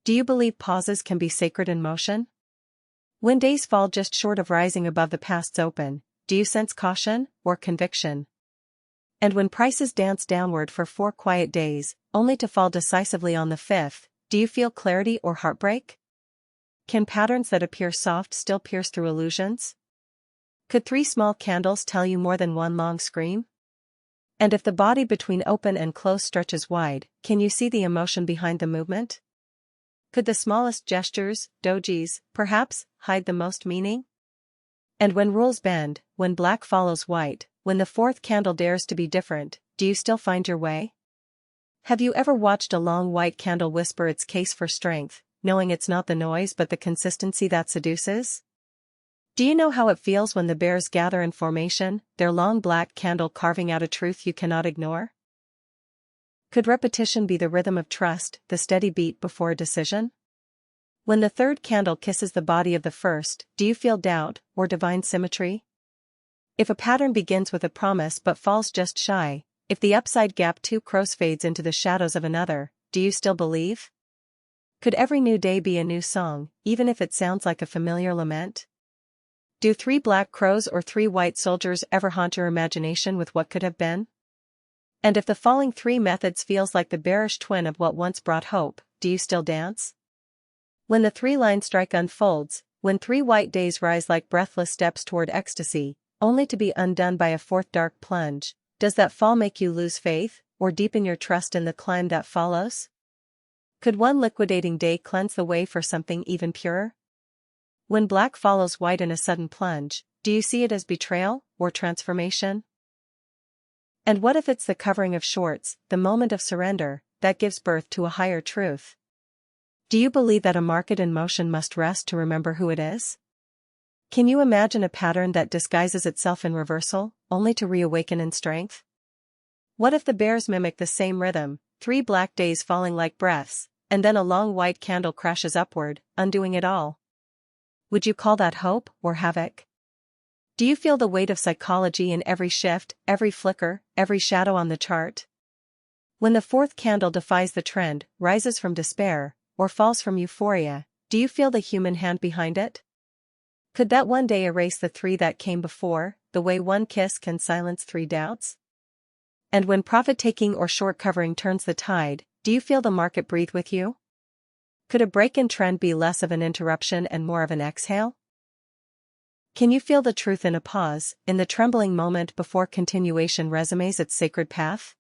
Do you believe pauses can be sacred in motion? When days fall just short of rising above the past's open, do you sense caution or conviction? And when prices dance downward for 4 quiet days, only to fall decisively on the 5th, do you feel clarity or heartbreak? Can patterns that appear soft still pierce through illusions? Could 3 small candles tell you more than one long scream? And if the body between open and close stretches wide, can you see the emotion behind the movement? Could the smallest gestures, dojis, perhaps, hide the most meaning? And when rules bend, when black follows white, when the 4th candle dares to be different, do you still find your way? Have you ever watched a long white candle whisper its case for strength, knowing it's not the noise but the consistency that seduces? Do you know how it feels when the bears gather in formation, their long black candle carving out a truth you cannot ignore? Could repetition be the rhythm of trust, the steady beat before a decision? When the 3rd candle kisses the body of the 1st, do you feel doubt, or divine symmetry? If a pattern begins with a promise but falls just shy, if the upside gap 2 crows fades into the shadows of another, do you still believe? Could every new day be a new song, even if it sounds like a familiar lament? Do 3 black crows or 3 white soldiers ever haunt your imagination with what could have been? And if the falling 3 methods feels like the bearish twin of what once brought hope, do you still dance? When the 3-line strike unfolds, when 3 white days rise like breathless steps toward ecstasy, only to be undone by a 4th dark plunge, does that fall make you lose faith, or deepen your trust in the climb that follows? Could one liquidating day cleanse the way for something even purer? When black follows white in a sudden plunge, do you see it as betrayal, or transformation? And what if it's the covering of shorts, the moment of surrender, that gives birth to a higher truth? Do you believe that a market in motion must rest to remember who it is? Can you imagine a pattern that disguises itself in reversal, only to reawaken in strength? What if the bears mimic the same rhythm, 3 black days falling like breaths, and then a long white candle crashes upward, undoing it all? Would you call that hope, or havoc? Do you feel the weight of psychology in every shift, every flicker, every shadow on the chart? When the 4th candle defies the trend, rises from despair, or falls from euphoria, do you feel the human hand behind it? Could that one day erase the 3 that came before, the way one kiss can silence 3 doubts? And when profit-taking or short covering turns the tide, do you feel the market breathe with you? Could a break in trend be less of an interruption and more of an exhale? Can you feel the truth in a pause, in the trembling moment before continuation resumes its sacred path?